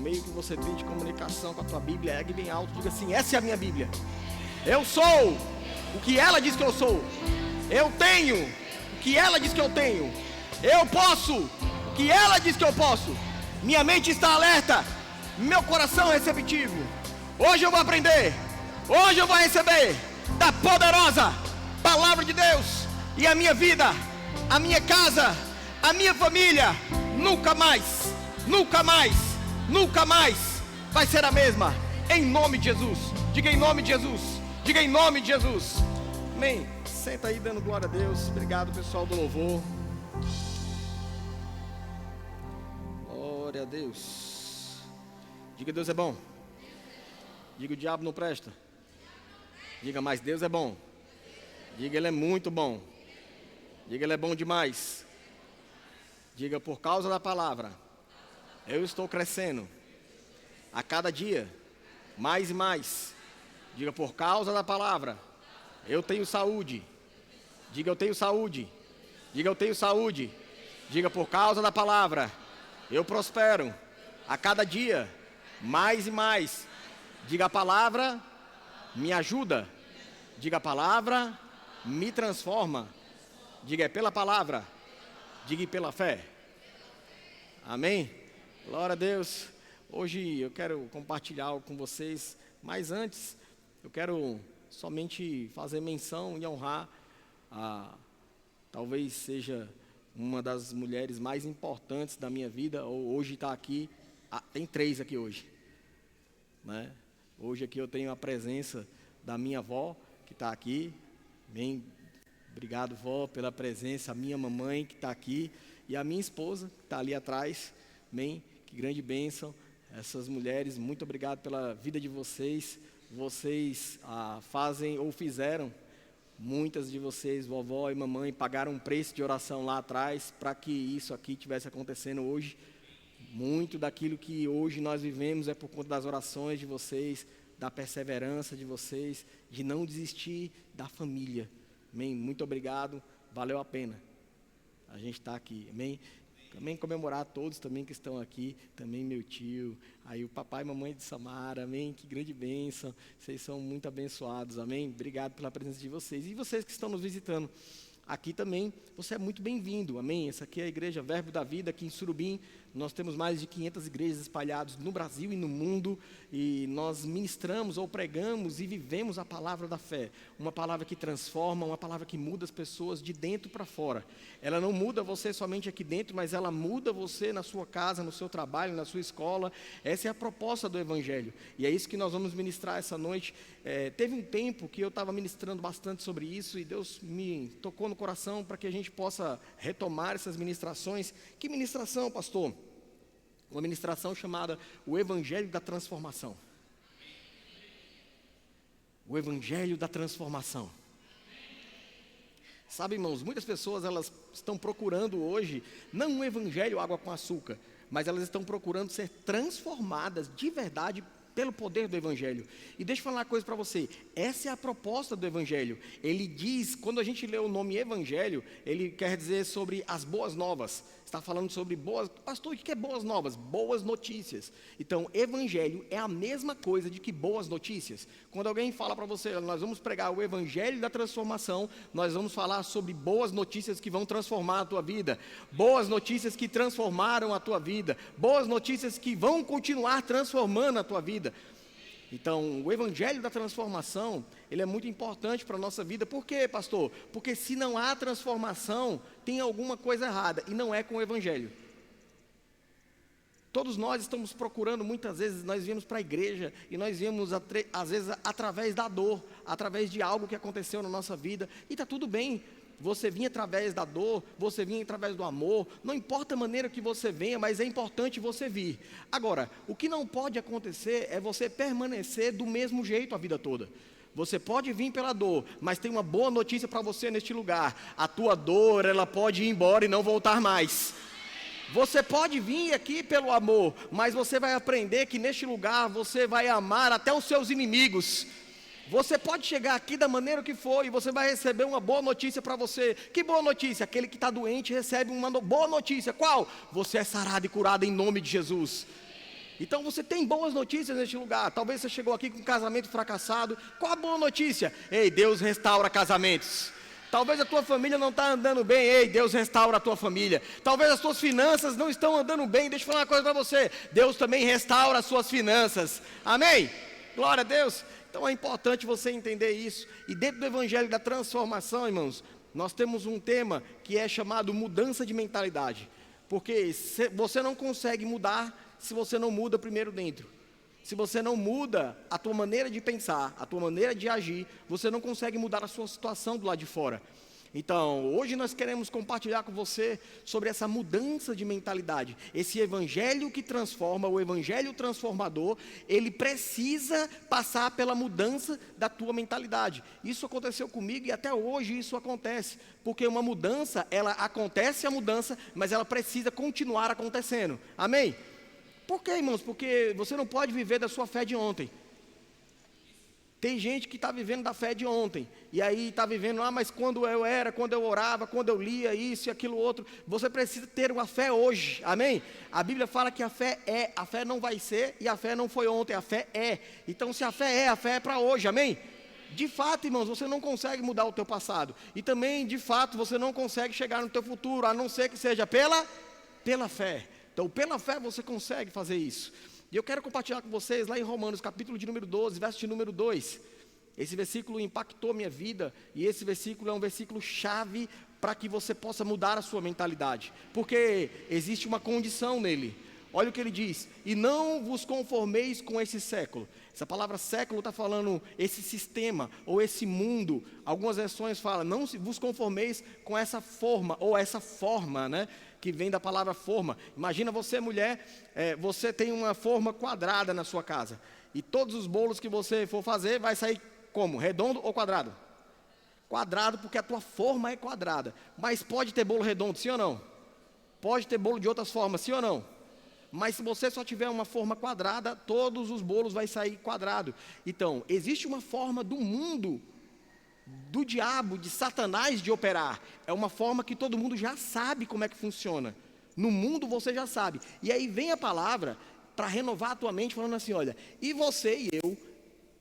meio que você tem de comunicação com a tua Bíblia, ergue bem alto, diga assim: essa é a minha Bíblia. Eu sou o que ela diz que eu sou. Eu tenho o que ela diz que eu tenho. Eu posso o que ela diz que eu posso. Minha mente está alerta, meu coração é receptivo. Hoje eu vou aprender, hoje eu vou receber da poderosa palavra de Deus. E a minha vida, a minha casa, a minha família nunca mais, nunca mais, nunca mais vai ser a mesma. Em nome de Jesus. Diga em nome de Jesus. Diga em nome de Jesus. Amém. Senta aí dando glória a Deus. Obrigado, pessoal do louvor. Glória a Deus. Diga: Deus é bom. Diga: o diabo não presta. Diga: mas Deus é bom. Diga: Ele é muito bom. Diga: Ele é bom demais. Diga: por causa da palavra, eu estou crescendo a cada dia, mais e mais. Diga: por causa da palavra, eu tenho saúde. Diga: eu tenho saúde. Diga: eu tenho saúde. Diga: por causa da palavra, eu prospero a cada dia, mais e mais. Diga: a palavra me ajuda. Diga: a palavra me transforma. Diga: é pela palavra. Diga: e pela fé. Amém? Glória a Deus. Hoje eu quero compartilhar algo com vocês, mas antes eu quero somente fazer menção e honrar talvez seja uma das mulheres mais importantes da minha vida, ou hoje está aqui, tem 3 aqui hoje, né? Hoje aqui eu tenho a presença da minha avó, que está aqui. Bem, obrigado, vó, pela presença. A minha mamãe, que está aqui, e a minha esposa, que está ali atrás. Bem, que grande bênção. Essas mulheres, muito obrigado pela vida de vocês. Vocês fazem ou fizeram, muitas de vocês, vovó e mamãe, pagaram um preço de oração lá atrás para que isso aqui estivesse acontecendo hoje. Muito daquilo que hoje nós vivemos é por conta das orações de vocês, da perseverança de vocês, de não desistir da família. Amém? Muito obrigado, valeu a pena a gente está aqui. Amém? Também comemorar a todos também que estão aqui, também meu tio, aí o papai e mamãe de Samara, amém? Que grande bênção, vocês são muito abençoados, amém? Obrigado pela presença de vocês. E vocês que estão nos visitando aqui também, você é muito bem-vindo, amém? Essa aqui é a Igreja Verbo da Vida, aqui em Surubim. Nós temos mais de 500 igrejas espalhadas no Brasil e no mundo, e nós ministramos ou pregamos e vivemos a palavra da fé, uma palavra que transforma, uma palavra que muda as pessoas de dentro para fora. Ela não muda você somente aqui dentro, mas ela muda você na sua casa, no seu trabalho, na sua escola. Essa é a proposta do Evangelho, e é isso que nós vamos ministrar essa noite. Teve um tempo que eu estava ministrando bastante sobre isso, e Deus me tocou no coração para que a gente possa retomar essas ministrações. Que ministração, pastor? Uma ministração chamada o Evangelho da Transformação. O Evangelho da Transformação. Sabe, irmãos, muitas pessoas elas estão procurando hoje, não um evangelho água com açúcar, mas elas estão procurando ser transformadas de verdade pelo poder do Evangelho. E deixa eu falar uma coisa para você, essa é a proposta do Evangelho. Ele diz, quando a gente lê o nome Evangelho, ele quer dizer sobre as boas novas. Está falando sobre boas... Pastor, o que é boas novas? Boas notícias. Então, Evangelho é a mesma coisa de que boas notícias. Quando alguém fala para você, nós vamos pregar o Evangelho da transformação, nós vamos falar sobre boas notícias que vão transformar a tua vida, boas notícias que transformaram a tua vida, boas notícias que vão continuar transformando a tua vida. Então, o Evangelho da transformação, ele é muito importante para a nossa vida. Por quê, pastor? Porque se não há transformação, tem alguma coisa errada, e não é com o Evangelho. Todos nós estamos procurando, muitas vezes, nós viemos para a igreja, e nós viemos, às vezes, através da dor, através de algo que aconteceu na nossa vida, e está tudo bem. Você vinha através da dor, você vinha através do amor, não importa a maneira que você venha, mas é importante você vir. Agora, o que não pode acontecer é você permanecer do mesmo jeito a vida toda. Você pode vir pela dor, mas tem uma boa notícia para você neste lugar. A tua dor, ela pode ir embora e não voltar mais. Você pode vir aqui pelo amor, mas você vai aprender que neste lugar você vai amar até os seus inimigos. Você pode chegar aqui da maneira que for e você vai receber uma boa notícia para você. Que boa notícia? Aquele que está doente recebe uma boa notícia. Qual? Você é sarado e curado em nome de Jesus. Então você tem boas notícias neste lugar. Talvez você chegou aqui com um casamento fracassado. Qual a boa notícia? Ei, Deus restaura casamentos. Talvez a tua família não está andando bem. Ei, Deus restaura a tua família. Talvez as tuas finanças não estão andando bem. Deixa eu falar uma coisa para você. Deus também restaura as suas finanças. Amém? Glória a Deus. Então é importante você entender isso. E dentro do evangelho da transformação, irmãos, nós temos um tema que é chamado mudança de mentalidade. Porque você não consegue mudar se você não muda primeiro dentro. Se você não muda a tua maneira de pensar, a tua maneira de agir, você não consegue mudar a sua situação do lado de fora. Então, hoje nós queremos compartilhar com você sobre essa mudança de mentalidade. Esse evangelho que transforma, o evangelho transformador, ele precisa passar pela mudança da tua mentalidade. Isso aconteceu comigo e até hoje isso acontece. Porque uma mudança, ela acontece a mudança, mas ela precisa continuar acontecendo. Amém? Por quê, irmãos? Porque você não pode viver da sua fé de ontem. Tem gente que está vivendo da fé de ontem, e aí está vivendo, mas quando eu orava, quando eu lia isso e aquilo outro. Você precisa ter uma fé hoje, amém? A Bíblia fala que a fé não vai ser, e a fé não foi ontem, a fé é. Então se a fé é para hoje, amém? De fato, irmãos, você não consegue mudar o teu passado, e também, de fato, você não consegue chegar no teu futuro, a não ser que seja pela fé. Então, pela fé você consegue fazer isso. E eu quero compartilhar com vocês lá em Romanos, capítulo de número 12, verso de número 2. Esse versículo impactou minha vida, e esse versículo é um versículo chave para que você possa mudar a sua mentalidade. Porque existe uma condição nele. Olha o que ele diz: e não vos conformeis com esse século. Essa palavra século está falando esse sistema, ou esse mundo. Algumas versões falam, não vos conformeis com essa forma, ou essa forma, né? Que vem da palavra forma. Imagina você, mulher, você tem uma forma quadrada na sua casa. E todos os bolos que você for fazer, vai sair como? Redondo ou quadrado? Quadrado, porque a tua forma é quadrada. Mas pode ter bolo redondo, sim ou não? Pode ter bolo de outras formas, sim ou não? Mas se você só tiver uma forma quadrada, todos os bolos vai sair quadrado. Então, existe uma forma do mundo, do diabo, de Satanás de operar. É uma forma que todo mundo já sabe como é que funciona. No mundo você já sabe. E aí vem a palavra para renovar a tua mente, falando assim, olha, e você e eu,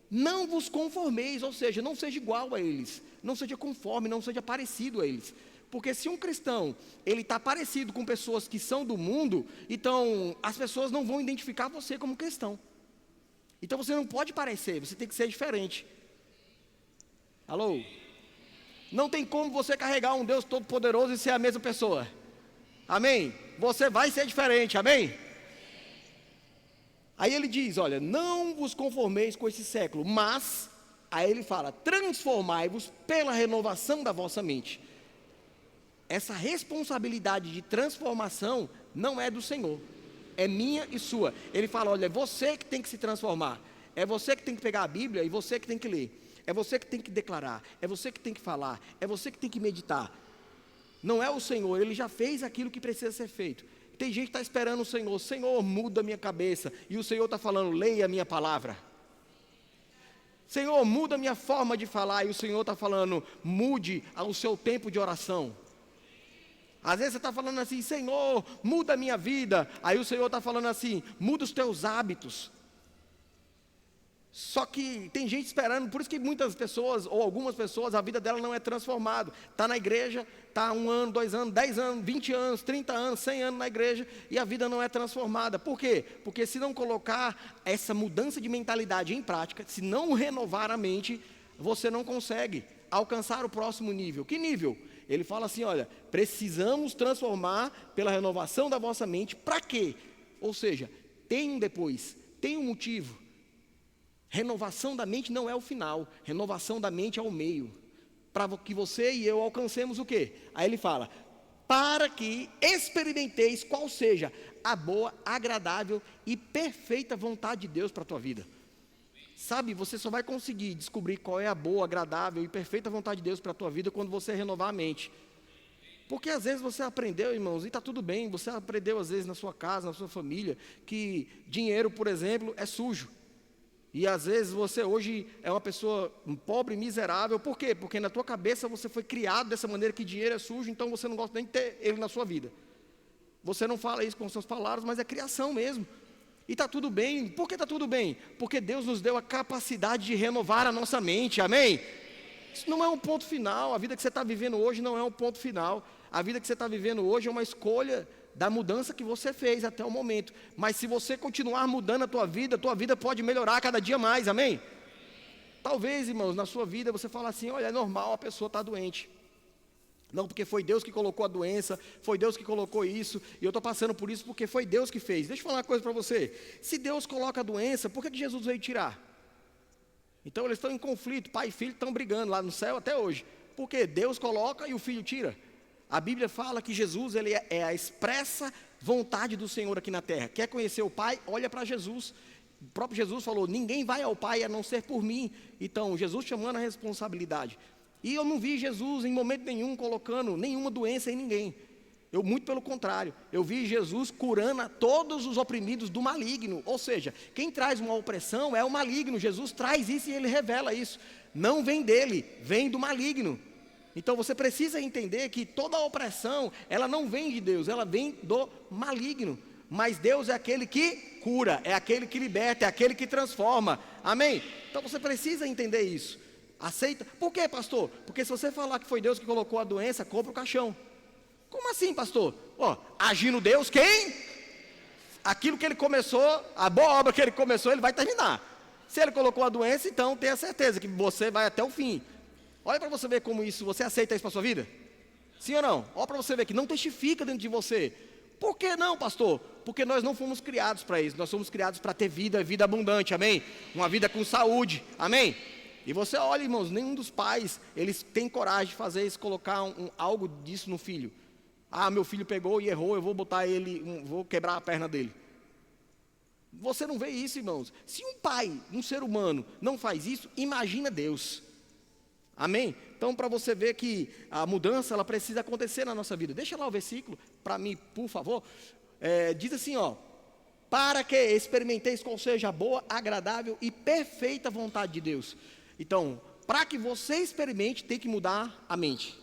não vos conformeis, ou seja, não seja igual a eles, não seja conforme, não seja parecido a eles. Porque se um cristão, ele está parecido com pessoas que são do mundo, então as pessoas não vão identificar você como cristão. Então você não pode parecer, você tem que ser diferente. Alô? Não tem como você carregar um Deus todo-poderoso e ser a mesma pessoa. Amém? Você vai ser diferente, amém? Aí ele diz, olha, não vos conformeis com esse século, mas, aí ele fala, transformai-vos pela renovação da vossa mente. Essa responsabilidade de transformação não é do Senhor, é minha e sua. Ele fala, olha, é você que tem que se transformar, é você que tem que pegar a Bíblia e você que tem que ler. É você que tem que declarar, é você que tem que falar, é você que tem que meditar. Não é o Senhor, Ele já fez aquilo que precisa ser feito. Tem gente que está esperando o Senhor, Senhor, muda a minha cabeça. E o Senhor está falando, leia a minha palavra. Senhor, muda a minha forma de falar. E o Senhor está falando, mude o seu tempo de oração. Às vezes você está falando assim, Senhor, muda a minha vida. Aí o Senhor está falando assim, muda os teus hábitos. Só que tem gente esperando, por isso que muitas pessoas, ou algumas pessoas, a vida dela não é transformada. Está na igreja, está 1 ano, 2 anos, 10 anos, 20 anos, 30 anos, 100 anos na igreja, e a vida não é transformada. Por quê? Porque se não colocar essa mudança de mentalidade em prática, se não renovar a mente, você não consegue alcançar o próximo nível. Que nível? Ele fala assim, olha, precisamos transformar pela renovação da vossa mente, para quê? Ou seja, tem um depois, tem um motivo. Renovação da mente não é o final, renovação da mente é o meio, para que você e eu alcancemos o quê? Aí ele fala, para que experimenteis qual seja a boa, agradável e perfeita vontade de Deus para a tua vida. Sabe, você só vai conseguir descobrir qual é a boa, agradável e perfeita vontade de Deus para a tua vida quando você renovar a mente. Porque às vezes você aprendeu, irmãos, e está tudo bem, você aprendeu às vezes na sua casa, na sua família, que dinheiro, por exemplo, é sujo. E às vezes você hoje é uma pessoa pobre, miserável. Por quê? Porque na tua cabeça você foi criado dessa maneira que dinheiro é sujo, então você não gosta nem de ter ele na sua vida. Você não fala isso com suas palavras, mas é criação mesmo. E está tudo bem. Por que está tudo bem? Porque Deus nos deu a capacidade de renovar a nossa mente, amém? Isso não é um ponto final. A vida que você está vivendo hoje não é um ponto final. A vida que você está vivendo hoje é uma escolha da mudança que você fez até o momento. Mas se você continuar mudando a tua vida pode melhorar cada dia mais, amém? Talvez, irmãos, na sua vida você fala assim, olha, é normal a pessoa estar doente. Não, porque foi Deus que colocou a doença, foi Deus que colocou isso, e eu estou passando por isso porque foi Deus que fez. Deixa eu falar uma coisa para você. Se Deus coloca a doença, por que Jesus veio tirar? Então eles estão em conflito, pai e filho estão brigando lá no céu até hoje. Porque Deus coloca e o filho tira. A Bíblia fala que Jesus ele é a expressa vontade do Senhor aqui na terra. Quer conhecer o Pai? Olha para Jesus. O próprio Jesus falou, ninguém vai ao Pai a não ser por mim. Então, Jesus chamando a responsabilidade. E eu não vi Jesus em momento nenhum colocando nenhuma doença em ninguém. Muito pelo contrário, eu vi Jesus curando a todos os oprimidos do maligno. Ou seja, quem traz uma opressão é o maligno. Jesus traz isso e ele revela isso. Não vem dele, vem do maligno. Então você precisa entender que toda a opressão, ela não vem de Deus, ela vem do maligno. Mas Deus é aquele que cura, é aquele que liberta, é aquele que transforma. Amém? Então você precisa entender isso. Aceita. Por quê, pastor? Porque se você falar que foi Deus que colocou a doença, compra o caixão. Como assim, pastor? Agindo Deus, quem? Aquilo que ele começou, a boa obra que ele começou, ele vai terminar. Se ele colocou a doença, então tenha certeza que você vai até o fim. Olha para você ver como isso, você aceita isso para a sua vida? Sim ou não? Olha para você ver que não testifica dentro de você. Por que não, pastor? Porque nós não fomos criados para isso, nós fomos criados para ter vida, vida abundante, amém? Uma vida com saúde, amém? E você olha, irmãos, nenhum dos pais, eles têm coragem de fazer isso, colocar algo disso no filho. Ah, meu filho pegou e errou, eu vou botar ele, vou quebrar a perna dele. Você não vê isso, irmãos. Se um pai, um ser humano, não faz isso, imagina Deus. Amém? Então, para você ver que a mudança, ela precisa acontecer na nossa vida. Deixa lá o versículo, para mim, por favor. Diz assim, para que experimenteis qual seja a boa, agradável e perfeita vontade de Deus. Então, para que você experimente, tem que mudar a mente.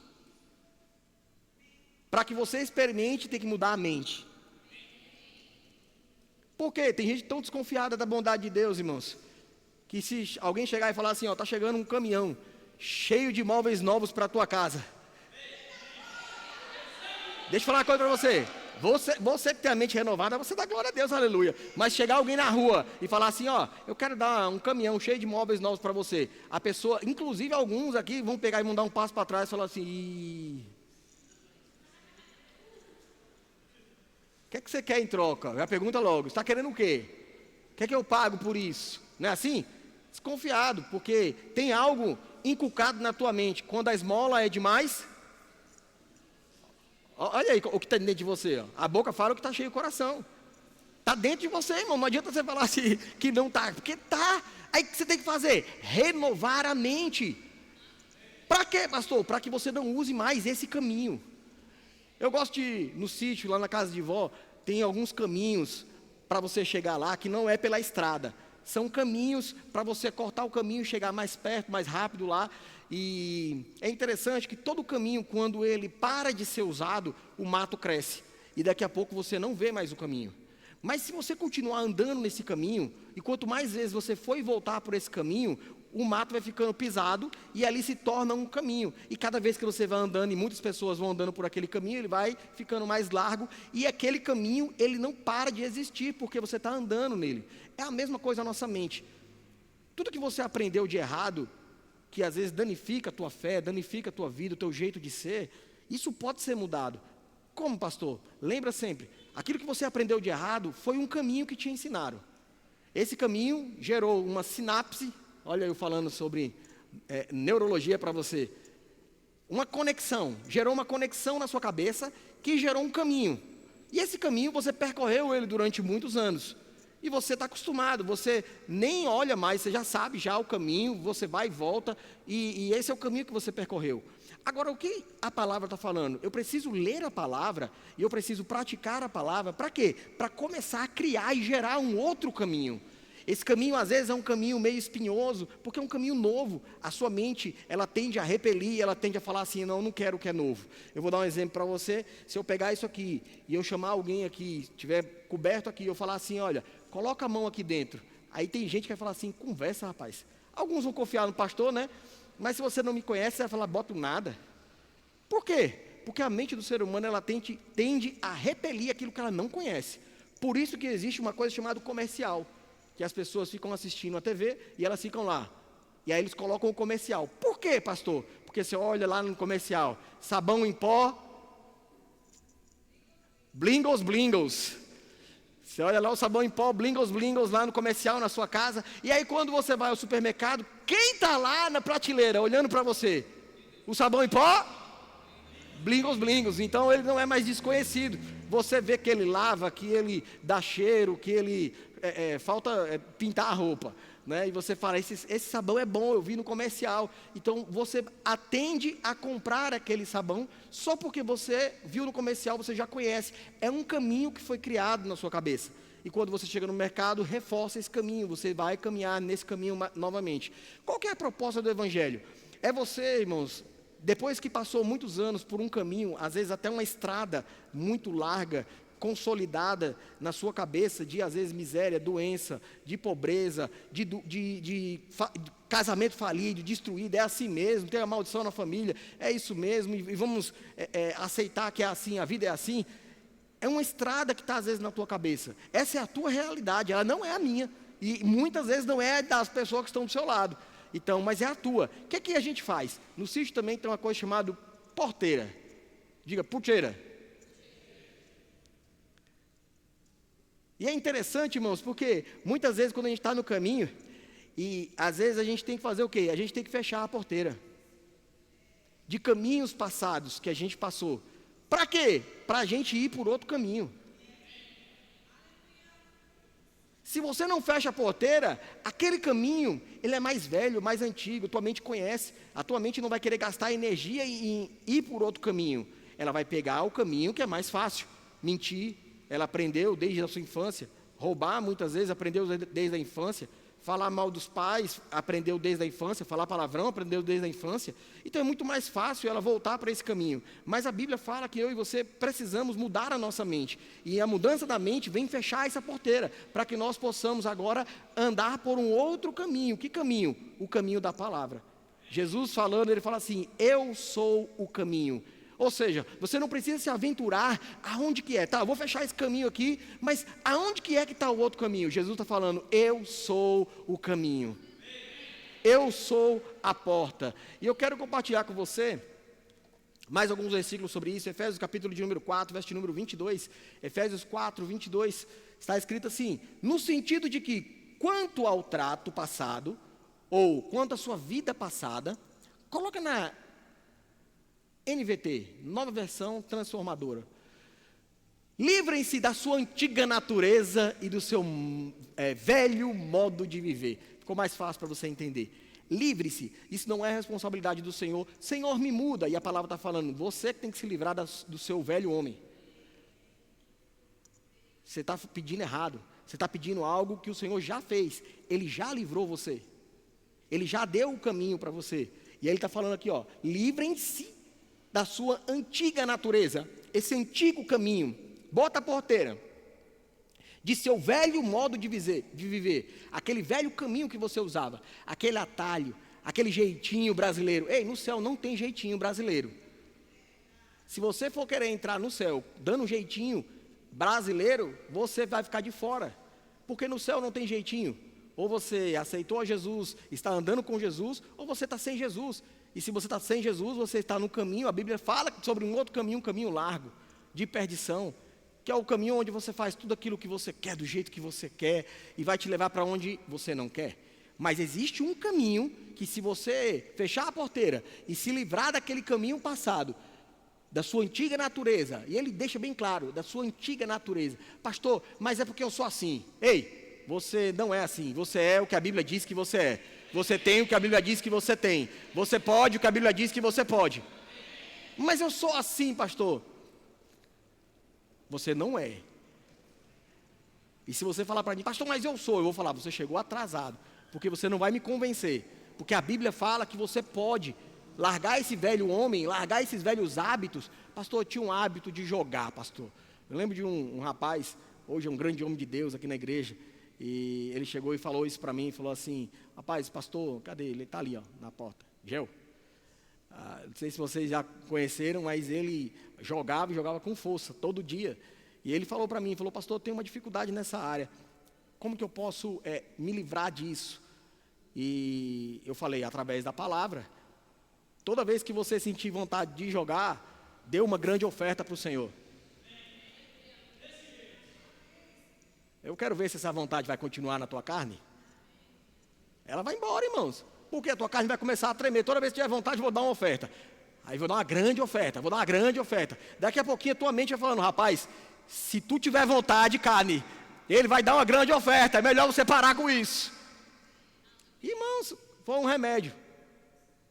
Para que você experimente, tem que mudar a mente. Por quê? Tem gente tão desconfiada da bondade de Deus, irmãos, que se alguém chegar e falar assim, está chegando um caminhão cheio de móveis novos para a tua casa. Deixa eu falar uma coisa para você. Você que tem a mente renovada, você dá glória a Deus, aleluia. Mas chegar alguém na rua e falar assim, eu quero dar um caminhão cheio de móveis novos para você. A pessoa, inclusive alguns aqui, vão pegar e vão dar um passo para trás e falar assim, o que é que você quer em troca? Já pergunta logo, você está querendo o quê? O que é que eu pago por isso? Não é assim? Desconfiado, porque tem algo inculcado na tua mente. Quando a esmola é demais, olha aí o que está dentro de você. A boca fala o que está cheio o coração. Está dentro de você, irmão. Não adianta você falar assim, que não está, porque está. Aí o que você tem que fazer? Renovar a mente. Para quê, pastor? Para que você não use mais esse caminho. Eu gosto de ir no sítio, lá na casa de vó, tem alguns caminhos para você chegar lá, que não é pela estrada. São caminhos para você cortar o caminho e chegar mais perto, mais rápido lá. E é interessante que todo caminho, quando ele para de ser usado, o mato cresce. E daqui a pouco você não vê mais o caminho. Mas se você continuar andando nesse caminho, e quanto mais vezes você for e voltar por esse caminho, o mato vai ficando pisado e ali se torna um caminho. E cada vez que você vai andando, e muitas pessoas vão andando por aquele caminho, ele vai ficando mais largo. E aquele caminho, ele não para de existir, porque você está andando nele. É a mesma coisa na nossa mente. Tudo que você aprendeu de errado, que às vezes danifica a tua fé, danifica a tua vida, o teu jeito de ser, isso pode ser mudado. Como, pastor? Lembra sempre, aquilo que você aprendeu de errado foi um caminho que te ensinaram. Esse caminho gerou uma sinapse, olha eu falando sobre neurologia para você, uma conexão, gerou uma conexão na sua cabeça que gerou um caminho. E esse caminho você percorreu ele durante muitos anos. E você está acostumado, você nem olha mais, você já sabe já o caminho, você vai e volta, e esse é o caminho que você percorreu. Agora, o que a palavra está falando? Eu preciso ler a palavra, e eu preciso praticar a palavra, para quê? Para começar a criar e gerar um outro caminho. Esse caminho, às vezes, é um caminho meio espinhoso, porque é um caminho novo. A sua mente, ela tende a repelir, ela tende a falar assim, não quero o que é novo. Eu vou dar um exemplo para você. Se eu pegar isso aqui, e eu chamar alguém aqui, estiver coberto aqui, eu falar assim, olha, coloca a mão aqui dentro. Aí tem gente que vai falar assim, conversa, rapaz. Alguns vão confiar no pastor, né? Mas se você não me conhece, você vai falar, boto nada. Por quê? Porque a mente do ser humano, ela tende a repelir aquilo que ela não conhece. Por isso que existe uma coisa chamada comercial, que as pessoas ficam assistindo a TV e elas ficam lá. E aí eles colocam o comercial. Por quê, pastor? Porque você olha lá no comercial, sabão em pó, Blingles Blingles. Você olha lá o sabão em pó, Blingles Blingles lá no comercial, na sua casa. E aí quando você vai ao supermercado, quem está lá na prateleira olhando para você? O sabão em pó? Blingles Blingles. Então ele não é mais desconhecido. Você vê que ele lava, que ele dá cheiro, que ele falta pintar a roupa, né? E você fala, esse sabão é bom, eu vi no comercial. Então você atende a comprar aquele sabão só porque você viu no comercial, você já conhece. É um caminho que foi criado na sua cabeça. E quando você chega no mercado, reforça esse caminho, você vai caminhar nesse caminho novamente. Qual que é a proposta do Evangelho? É você, irmãos, depois que passou muitos anos por um caminho, às vezes até uma estrada muito larga, consolidada na sua cabeça, de às vezes miséria, doença, de pobreza, de casamento falido, destruído, é assim mesmo, tem a maldição na família, é isso mesmo, e vamos aceitar que é assim, a vida é assim. É uma estrada que está às vezes na tua cabeça. Essa é a tua realidade, ela não é a minha, e muitas vezes não é das pessoas que estão do seu lado. Então, mas é a tua. O que é que a gente faz? No sítio também tem uma coisa chamada porteira. Diga, puteira. E é interessante, irmãos, porque muitas vezes quando a gente está no caminho, e às vezes a gente tem que fazer o quê? A gente tem que fechar a porteira. De caminhos passados que a gente passou. Para quê? Para a gente ir por outro caminho. Se você não fecha a porteira, aquele caminho, ele é mais velho, mais antigo, tua mente conhece, a tua mente não vai querer gastar energia em ir por outro caminho, ela vai pegar o caminho que é mais fácil, mentir, ela aprendeu desde a sua infância, roubar muitas vezes, aprendeu desde a infância, falar mal dos pais, aprendeu desde a infância, falar palavrão, aprendeu desde a infância, então é muito mais fácil ela voltar para esse caminho, mas a Bíblia fala que eu e você precisamos mudar a nossa mente, e a mudança da mente vem fechar essa porteira, para que nós possamos agora andar por um outro caminho. Que caminho? O caminho da palavra. Jesus falando, ele fala assim, eu sou o caminho. Ou seja, você não precisa se aventurar aonde que é. Tá, eu vou fechar esse caminho aqui, mas aonde que é que está o outro caminho? Jesus está falando, eu sou o caminho. Eu sou a porta. E eu quero compartilhar com você mais alguns versículos sobre isso. Efésios capítulo de número 4, verso de número 22. Efésios 4, 22, está escrito assim, no sentido de que, quanto ao trato passado, ou quanto à sua vida passada, coloca na NVT, nova versão transformadora. Livrem-se da sua antiga natureza e do seu velho modo de viver. Ficou mais fácil para você entender. Livre-se, isso não é responsabilidade do Senhor. Senhor, me muda. E a palavra está falando, você que tem que se livrar do seu velho homem. Você está pedindo errado. Você está pedindo algo que o Senhor já fez. Ele já livrou você. Ele já deu o caminho para você. E aí ele está falando aqui, ó, livrem-se da sua antiga natureza, esse antigo caminho, bota a porteira, de seu velho modo de viver, aquele velho caminho que você usava, aquele atalho, aquele jeitinho brasileiro. Ei, no céu não tem jeitinho brasileiro. Se você for querer entrar no céu dando um jeitinho brasileiro, você vai ficar de fora, porque no céu não tem jeitinho. Ou você aceitou a Jesus, está andando com Jesus, ou você está sem Jesus. E se você está sem Jesus, você está no caminho, a Bíblia fala sobre um outro caminho, um caminho largo, de perdição, que é o caminho onde você faz tudo aquilo que você quer, do jeito que você quer, e vai te levar para onde você não quer. Mas existe um caminho que, se você fechar a porteira e se livrar daquele caminho passado, da sua antiga natureza, e ele deixa bem claro, da sua antiga natureza. Pastor, mas é porque eu sou assim. Ei, você não é assim, você é o que a Bíblia diz que você é. Você tem o que a Bíblia diz que você tem. Você pode o que a Bíblia diz que você pode. Mas eu sou assim, pastor. Você não é. E se você falar para mim, pastor, mas eu sou, eu vou falar, você chegou atrasado. Porque você não vai me convencer. Porque a Bíblia fala que você pode largar esse velho homem, largar esses velhos hábitos. Pastor, eu tinha um hábito de jogar, pastor. Eu lembro de um rapaz, hoje é um grande homem de Deus aqui na igreja. E ele chegou e falou isso para mim, falou assim, rapaz, pastor, cadê ele? Ele está ali, ó, na porta. Gel. Não sei se vocês já conheceram, mas ele jogava com força, todo dia. E ele falou para mim, falou, pastor, eu tenho uma dificuldade nessa área. Como que eu posso me livrar disso? E eu falei, através da palavra. Toda vez que você sentir vontade de jogar, dê uma grande oferta para o Senhor. Eu quero ver se essa vontade vai continuar na tua carne. Ela vai embora, irmãos. Porque a tua carne vai começar a tremer. Toda vez que tiver vontade, eu vou dar uma oferta. Aí vou dar uma grande oferta, vou dar uma grande oferta. Daqui a pouquinho a tua mente vai falando, rapaz, se tu tiver vontade, carne, ele vai dar uma grande oferta. É melhor você parar com isso. Irmãos, foi um remédio.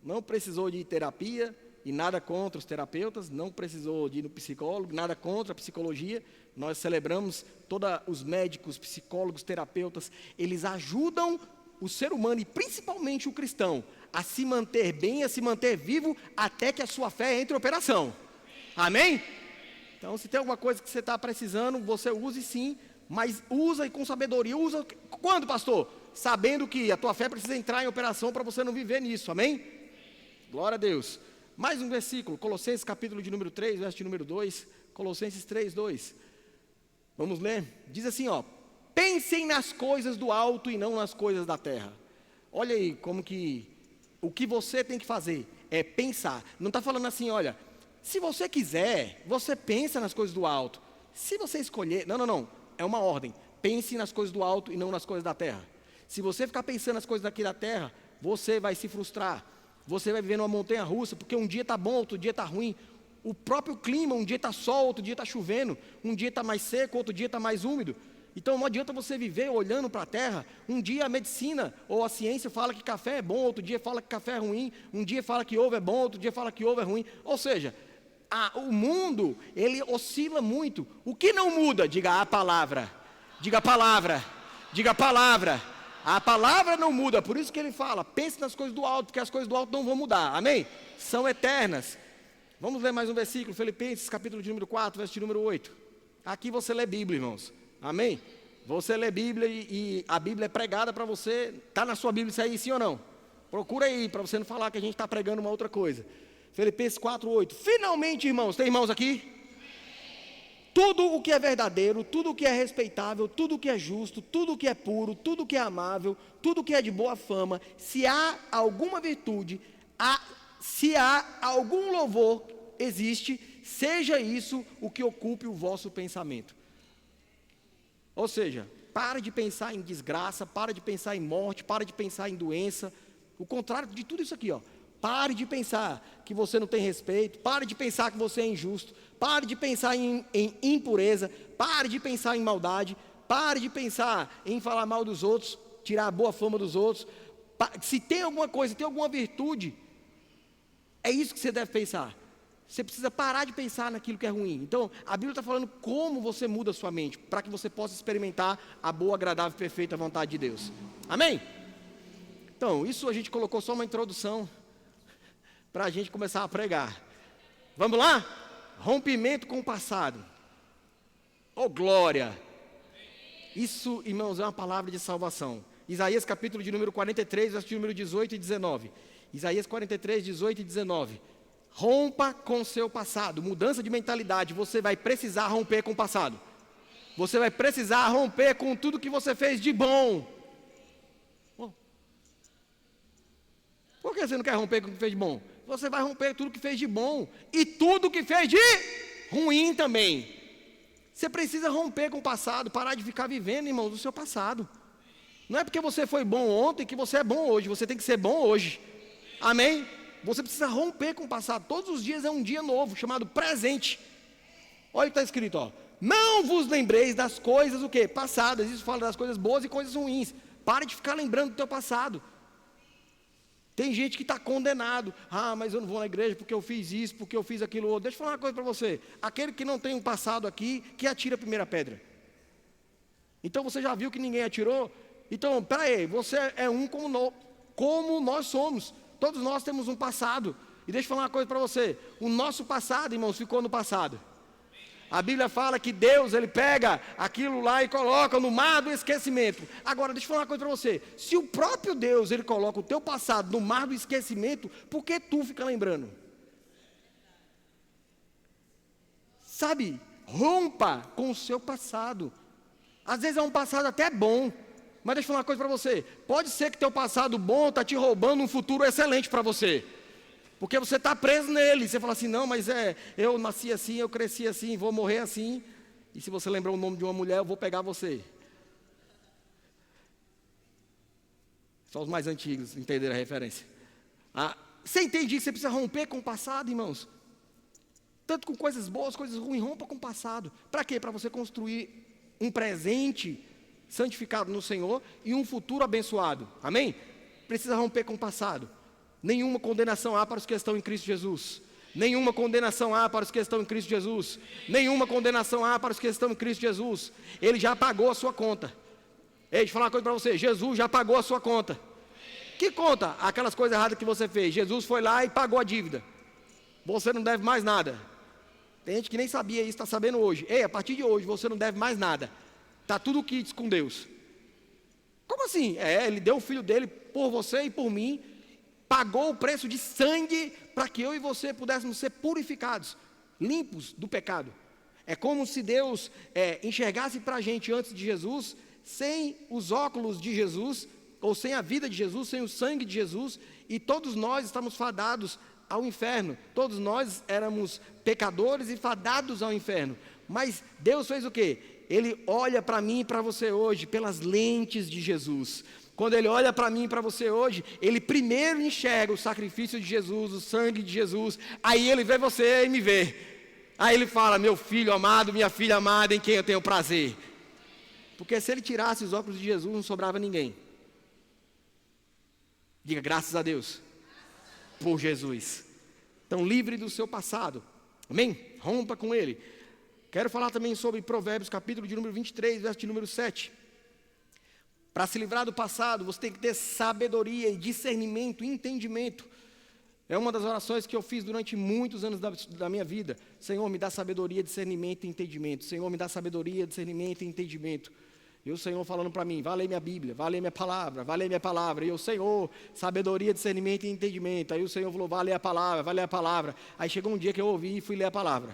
Não precisou de terapia. E nada contra os terapeutas, não precisou de ir no psicólogo, nada contra a psicologia. Nós celebramos todos os médicos, psicólogos, terapeutas. Eles ajudam o ser humano e principalmente o cristão a se manter bem, a se manter vivo até que a sua fé entre em operação. Amém? Então, se tem alguma coisa que você está precisando, você use sim, mas usa e com sabedoria. Usa quando, pastor? Sabendo que a tua fé precisa entrar em operação para você não viver nisso. Amém? Glória a Deus. Mais um versículo, Colossenses capítulo de número 3, verso de número 2, Colossenses 3, 2. Vamos ler? Diz assim, ó, pensem nas coisas do alto e não nas coisas da terra. Olha aí como que, o que você tem que fazer é pensar. Não está falando assim, olha, se você quiser, você pensa nas coisas do alto. Se você escolher, não, é uma ordem. Pense nas coisas do alto e não nas coisas da terra. Se você ficar pensando nas coisas daqui da terra, você vai se frustrar. Você vai viver numa montanha russa, porque um dia está bom, outro dia está ruim. O próprio clima, um dia está sol, outro dia está chovendo. Um dia está mais seco, outro dia está mais úmido. Então não adianta você viver olhando para a terra. Um dia a medicina ou a ciência fala que café é bom, outro dia fala que café é ruim. Um dia fala que ovo é bom, outro dia fala que ovo é ruim. Ou seja, o mundo, ele oscila muito. O que não muda? Diga a palavra. Diga a palavra. Diga a palavra. A palavra não muda, por isso que ele fala, pense nas coisas do alto, porque as coisas do alto não vão mudar, amém? São eternas. Vamos ler mais um versículo, Filipenses, capítulo de número 4, verso de número 8. Aqui você lê Bíblia, irmãos, amém? Você lê Bíblia e a Bíblia é pregada para você, está na sua Bíblia isso aí, sim ou não? Procura aí, para você não falar que a gente está pregando uma outra coisa. Filipenses 4, 8. Finalmente, irmãos, tem irmãos aqui? Tudo o que é verdadeiro, tudo o que é respeitável, tudo o que é justo, tudo o que é puro, tudo o que é amável, tudo o que é de boa fama, se há alguma virtude, se há algum louvor, existe, seja isso o que ocupe o vosso pensamento. Ou seja, para de pensar em desgraça, para de pensar em morte, para de pensar em doença, o contrário de tudo isso aqui, ó. Pare de pensar que você não tem respeito, pare de pensar que você é injusto, pare de pensar em impureza, pare de pensar em maldade, pare de pensar em falar mal dos outros, tirar a boa fama dos outros. Se tem alguma coisa, tem alguma virtude, é isso que você deve pensar. Você precisa parar de pensar naquilo que é ruim. Então, a Bíblia está falando como você muda a sua mente, para que você possa experimentar a boa, agradável e perfeita vontade de Deus. Amém? Então, isso a gente colocou só uma introdução, para a gente começar a pregar. Vamos lá? Rompimento com o passado. Oh, glória! Isso, irmãos, é uma palavra de salvação. Isaías capítulo de número 43, verso de número 18 e 19. Isaías 43, 18 e 19. Rompa com o seu passado. Mudança de mentalidade. Você vai precisar romper com o passado. Você vai precisar romper com tudo que você fez de bom. Por que você não quer romper com o que fez de bom? Você vai romper tudo que fez de bom e tudo que fez de ruim também. Você precisa romper com o passado, parar de ficar vivendo, irmãos, do seu passado. Não é porque você foi bom ontem que você é bom hoje, você tem que ser bom hoje. Amém? Você precisa romper com o passado. Todos os dias é um dia novo, chamado presente. Olha o que está escrito, ó. Não vos lembreis das coisas, o quê? Passadas. Isso fala das coisas boas e coisas ruins. Pare de ficar lembrando do teu passado. Tem gente que está condenado. Ah, mas eu não vou na igreja porque eu fiz isso, porque eu fiz aquilo outro. Deixa eu falar uma coisa para você. Aquele que não tem um passado aqui, que atira a primeira pedra. Então você já viu que ninguém atirou? Então, peraí, você é um como nós somos. Todos nós temos um passado. E deixa eu falar uma coisa para você. O nosso passado, irmãos, ficou no passado. A Bíblia fala que Deus, Ele pega aquilo lá e coloca no mar do esquecimento. Agora, deixa eu falar uma coisa para você. Se o próprio Deus, Ele coloca o teu passado no mar do esquecimento, por que tu fica lembrando? Sabe, rompa com o seu passado. Às vezes é um passado até bom, mas deixa eu falar uma coisa para você. Pode ser que teu passado bom está te roubando um futuro excelente para você. Porque você está preso nele. Você fala assim, não, mas eu nasci assim, eu cresci assim, vou morrer assim. E se você lembrar o nome de uma mulher, eu vou pegar você. Só os mais antigos entenderam a referência. Você entende isso? Você precisa romper com o passado, irmãos. Tanto com coisas boas, coisas ruins, rompa com o passado. Para quê? Para você construir um presente santificado no Senhor e um futuro abençoado. Amém? Precisa romper com o passado. Nenhuma condenação há para os que estão em Cristo Jesus. Nenhuma condenação há para os que estão em Cristo Jesus. Nenhuma condenação há para os que estão em Cristo Jesus. Ele já pagou a sua conta. Ei, deixa eu falar uma coisa para você. Jesus já pagou a sua conta. Que conta? Aquelas coisas erradas que você fez. Jesus foi lá e pagou a dívida. Você não deve mais nada. Tem gente que nem sabia isso, está sabendo hoje. Ei, a partir de hoje você não deve mais nada. Está tudo quites com Deus. Como assim? Ele deu o filho dele por você e por mim. Pagou o preço de sangue para que eu e você pudéssemos ser purificados, limpos do pecado. É como se Deus enxergasse para a gente antes de Jesus, sem os óculos de Jesus, ou sem a vida de Jesus, sem o sangue de Jesus, e todos nós estamos fadados ao inferno. Todos nós éramos pecadores e fadados ao inferno. Mas Deus fez o quê? Ele olha para mim e para você hoje pelas lentes de Jesus. Quando Ele olha para mim e para você hoje, Ele primeiro enxerga o sacrifício de Jesus, o sangue de Jesus, aí Ele vê você e me vê. Aí Ele fala, meu filho amado, minha filha amada, em quem eu tenho prazer. Porque se Ele tirasse os óculos de Jesus, não sobrava ninguém. Diga, graças a Deus, por Jesus. Então, livre do seu passado. Amém? Rompa com Ele. Quero falar também sobre Provérbios, capítulo de número 23, verso de número 7. Para se livrar do passado, você tem que ter sabedoria e discernimento, entendimento. É uma das orações que eu fiz durante muitos anos da minha vida. Senhor, me dá sabedoria, discernimento e entendimento. Senhor, me dá sabedoria, discernimento e entendimento. E o Senhor falando para mim, vai ler minha Bíblia, vai ler minha palavra, vai ler minha palavra. E eu, Senhor, sabedoria, discernimento e entendimento. Aí o Senhor falou, vai ler a palavra, vai ler a palavra. Aí chegou um dia que eu ouvi e fui ler a palavra.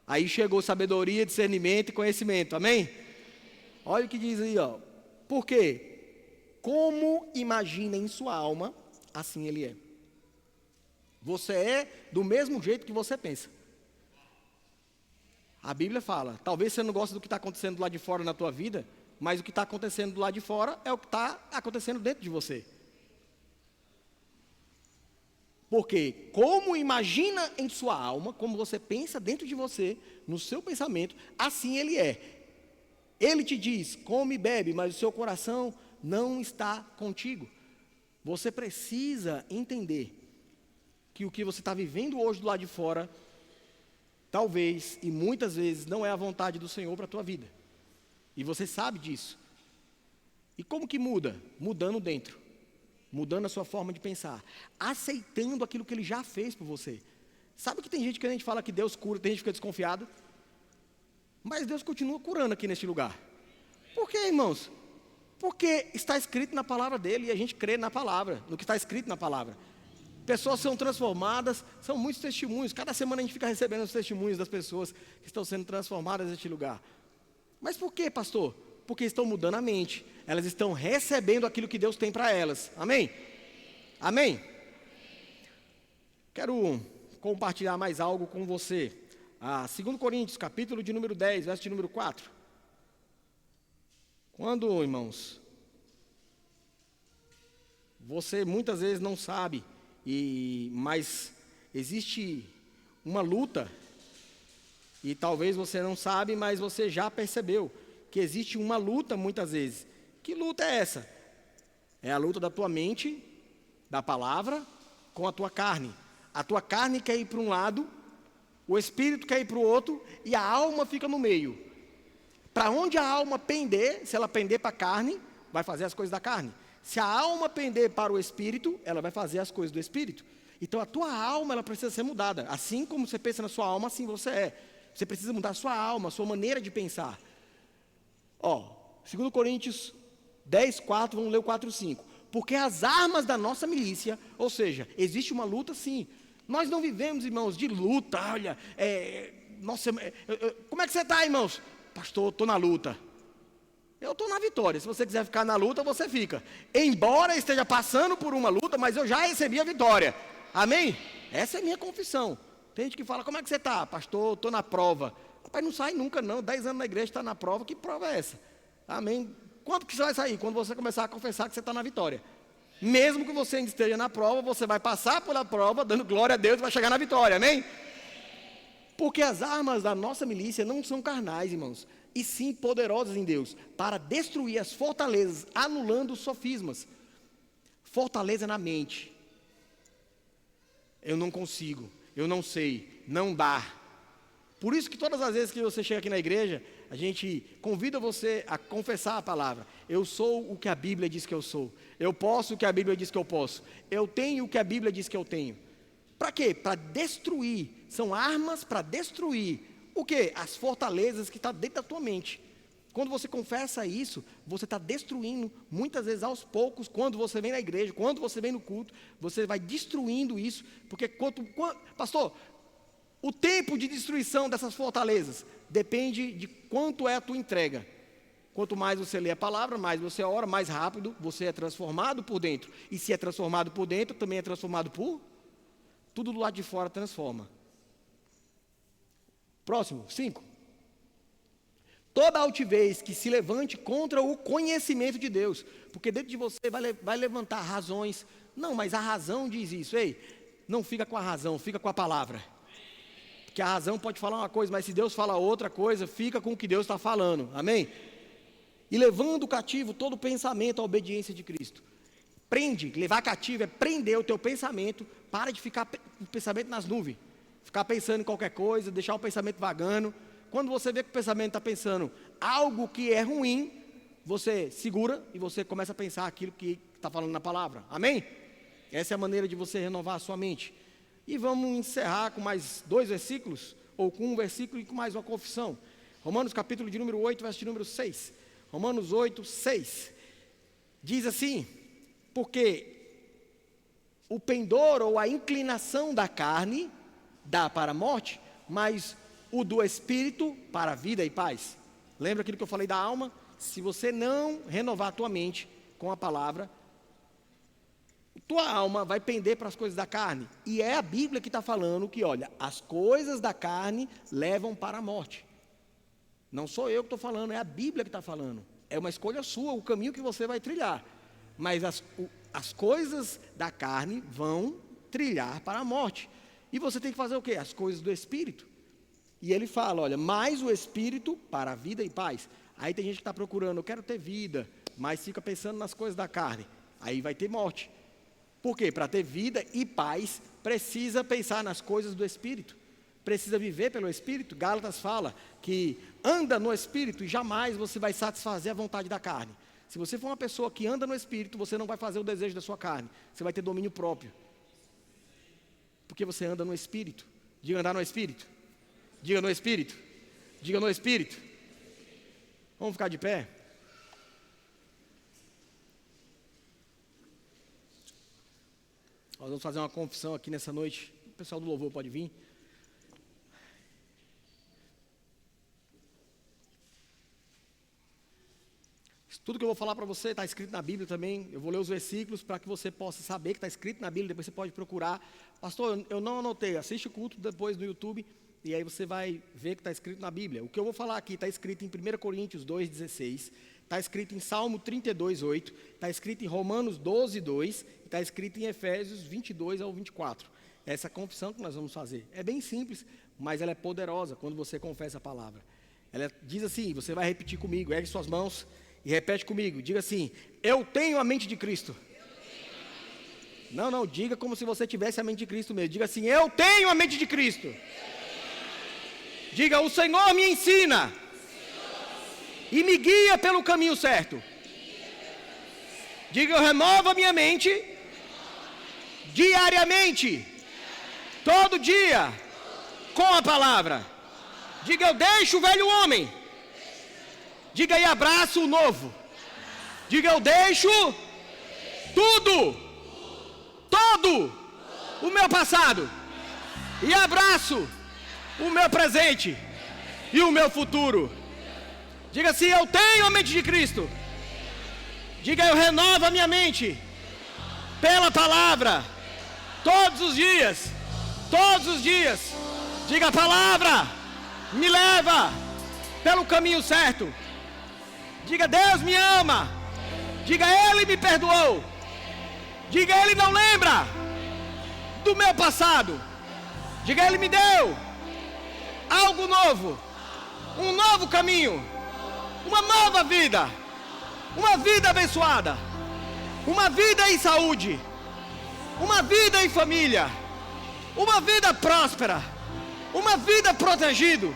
Aí chegou sabedoria, discernimento e conhecimento. Amém? Olha o que diz aí, ó. Por quê? Como imagina em sua alma, assim ele é. Você é do mesmo jeito que você pensa. A Bíblia fala, talvez você não goste do que está acontecendo do lado de fora na tua vida, mas o que está acontecendo do lado de fora é o que está acontecendo dentro de você. Porque como imagina em sua alma, como você pensa dentro de você, no seu pensamento, assim ele é. Ele te diz, come e bebe, mas o seu coração não está contigo. Você precisa entender que o que você está vivendo hoje do lado de fora, talvez e muitas vezes não é a vontade do Senhor para a tua vida. E você sabe disso. E como que muda? Mudando dentro. Mudando a sua forma de pensar. Aceitando aquilo que Ele já fez por você. Sabe que tem gente que a gente fala que Deus cura, tem gente que fica desconfiado? Mas Deus continua curando aqui neste lugar. Por quê, irmãos? Porque está escrito na palavra dEle e a gente crê na palavra, no que está escrito na palavra. Pessoas são transformadas, são muitos testemunhos. Cada semana a gente fica recebendo os testemunhos das pessoas que estão sendo transformadas neste lugar. Mas por quê, pastor? Porque estão mudando a mente. Elas estão recebendo aquilo que Deus tem para elas. Amém? Amém? Quero compartilhar mais algo com você. 2 Coríntios, capítulo de número 10, verso de número 4. Quando, irmãos, você muitas vezes não sabe, mas existe uma luta, e talvez você não sabe, mas você já percebeu, que existe uma luta muitas vezes. Que luta é essa? É a luta da tua mente, da palavra, com a tua carne. A tua carne quer ir para um lado, o espírito quer ir para o outro, e a alma fica no meio. Para onde a alma pender, se ela pender para a carne, vai fazer as coisas da carne. Se a alma pender para o espírito, ela vai fazer as coisas do espírito. Então a tua alma, ela precisa ser mudada. Assim como você pensa na sua alma, assim você é. Você precisa mudar a sua alma, a sua maneira de pensar. 2 Coríntios 10, 4, vamos ler o 4, 5. Porque as armas da nossa milícia, ou seja, existe uma luta sim. Nós não vivemos, irmãos, de luta, olha, como é que você está, irmãos? Pastor, estou na luta. Eu estou na vitória, se você quiser ficar na luta, você fica. Embora esteja passando por uma luta, mas eu já recebi a vitória. Amém? Essa é a minha confissão. Tem gente que fala, como é que você está? Pastor, estou na prova. Rapaz, não sai nunca não, 10 anos na igreja está na prova, que prova é essa? Amém? Quando que você vai sair? Quando você começar a confessar que você está na vitória. Mesmo que você ainda esteja na prova, você vai passar pela prova, dando glória a Deus e vai chegar na vitória, amém? Porque as armas da nossa milícia não são carnais, irmãos, e sim poderosas em Deus, para destruir as fortalezas, anulando os sofismas. Fortaleza na mente. Eu não consigo, eu não sei, não dá. Por isso que todas as vezes que você chega aqui na igreja, a gente convida você a confessar a palavra. Eu sou o que a Bíblia diz que eu sou. Eu posso o que a Bíblia diz que eu posso. Eu tenho o que a Bíblia diz que eu tenho. Para quê? Para destruir. São armas para destruir. O quê? As fortalezas que estão dentro da tua mente. Quando você confessa isso, você está destruindo, muitas vezes aos poucos, quando você vem na igreja, quando você vem no culto, você vai destruindo isso. Porque, pastor, o tempo de destruição dessas fortalezas depende de quanto é a tua entrega. Quanto mais você lê a palavra, mais você ora, mais rápido você é transformado por dentro. E se é transformado por dentro, também é transformado por... Tudo do lado de fora transforma. Próximo, 5. Toda altivez que se levante contra o conhecimento de Deus. Porque dentro de você vai levantar razões. Não, mas a razão diz isso. Ei, não fica com a razão, fica com a palavra. Porque a razão pode falar uma coisa, mas se Deus fala outra coisa, fica com o que Deus está falando. Amém? E levando cativo todo pensamento à obediência de Cristo. Prende, levar cativo é prender o teu pensamento. Para de ficar com o pensamento nas nuvens. Ficar pensando em qualquer coisa, deixar o pensamento vagando. Quando você vê que o pensamento está pensando algo que é ruim, você segura e você começa a pensar aquilo que está falando na palavra. Amém? Essa é a maneira de você renovar a sua mente. E vamos encerrar com mais 2 versículos, ou com um versículo e com mais uma confissão. Romanos capítulo de número 8, verso de número 6. Romanos 8, 6. Diz assim, porque o pendor ou a inclinação da carne dá para a morte, mas o do Espírito para a vida e paz. Lembra aquilo que eu falei da alma? Se você não renovar a tua mente com a palavra, tua alma vai pender para as coisas da carne. E é a Bíblia que está falando que, olha, as coisas da carne levam para a morte. Não sou eu que estou falando, é a Bíblia que está falando. É uma escolha sua, o caminho que você vai trilhar. Mas as coisas da carne vão trilhar para a morte. E você tem que fazer o quê? As coisas do Espírito. E ele fala, olha, mais o Espírito para a vida e paz. Aí tem gente que está procurando, eu quero ter vida, mas fica pensando nas coisas da carne. Aí vai ter morte. Por quê? Para ter vida e paz, precisa pensar nas coisas do Espírito. Precisa viver pelo Espírito. Gálatas fala que anda no Espírito e jamais você vai satisfazer a vontade da carne. Se você for uma pessoa que anda no Espírito, você não vai fazer o desejo da sua carne. Você vai ter domínio próprio. Porque você anda no Espírito. Diga andar no Espírito. Diga no Espírito. Diga no Espírito. Vamos ficar de pé? Nós vamos fazer uma confissão aqui nessa noite. O pessoal do louvor pode vir. Tudo que eu vou falar para você está escrito na Bíblia também. Eu vou ler os versículos para que você possa saber que está escrito na Bíblia. Depois você pode procurar. Pastor, eu não anotei. Assiste o culto depois no YouTube. E aí você vai ver que está escrito na Bíblia. O que eu vou falar aqui está escrito em 1 Coríntios 2,16. Está escrito em Salmo 32,8. Está escrito em Romanos 12,2. Está escrito em Efésios 22 ao 24. Essa confissão que nós vamos fazer. É bem simples, mas ela é poderosa quando você confessa a palavra. Ela diz assim, você vai repetir comigo. Ergue suas mãos. E repete comigo, diga assim, eu tenho a mente de Cristo. Não, diga como se você tivesse a mente de Cristo mesmo. Diga assim, eu tenho a mente de Cristo. Diga, o Senhor me ensina. E me guia pelo caminho certo. Diga, eu renovo a minha mente. Diariamente. Todo dia. Com a palavra. Diga, eu deixo o velho homem. Diga aí, abraço o novo. Diga, eu deixo tudo, todo o meu passado e abraço o meu presente e o meu futuro. Diga assim, eu tenho a mente de Cristo. Diga, eu renovo a minha mente pela palavra todos os dias. Todos os dias. Diga, a palavra me leva pelo caminho certo. Diga, Deus me ama. Diga, Ele me perdoou. Diga, Ele não lembra do meu passado. Diga, Ele me deu algo novo, um novo caminho, uma nova vida, uma vida abençoada, uma vida em saúde, uma vida em família, uma vida próspera, uma vida protegida.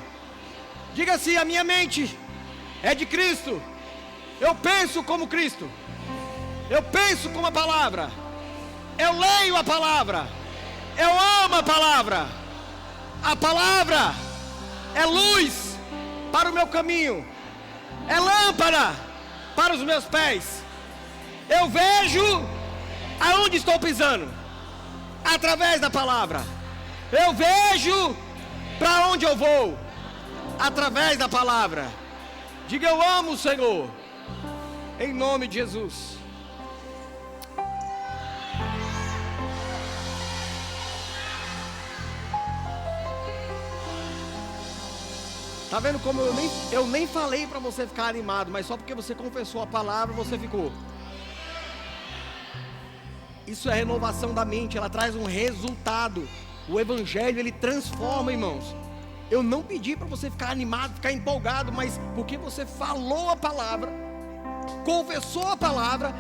Diga assim, a minha mente é de Cristo. Eu penso como Cristo. Eu penso como a palavra. Eu leio a palavra. Eu amo a palavra. A palavra é luz para o meu caminho. É lâmpada para os meus pés. Eu vejo aonde estou pisando através da palavra. Eu vejo para onde eu vou através da palavra. Diga, eu amo o Senhor. Em nome de Jesus. Tá vendo como eu nem falei para você ficar animado, mas só porque você confessou a palavra, você ficou. Isso é renovação da mente, ela traz um resultado. O evangelho, ele transforma, irmãos. Eu não pedi para você ficar animado, ficar empolgado, mas porque você falou a palavra, confessou a palavra,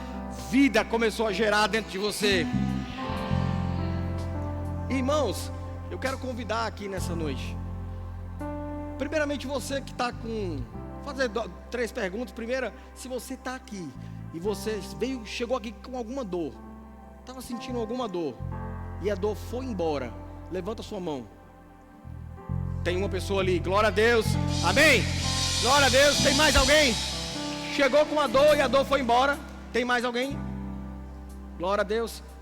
vida começou a gerar dentro de você. Irmãos, eu quero convidar aqui nessa noite. Primeiramente você que está com... Vou fazer 3 perguntas. Primeira, se você está aqui e você chegou aqui com alguma dor, estava sentindo alguma dor, e a dor foi embora, levanta a sua mão. Tem uma pessoa ali, glória a Deus, amém? Glória a Deus. Tem mais alguém? Chegou com a dor e a dor foi embora. Tem mais alguém? Glória a Deus.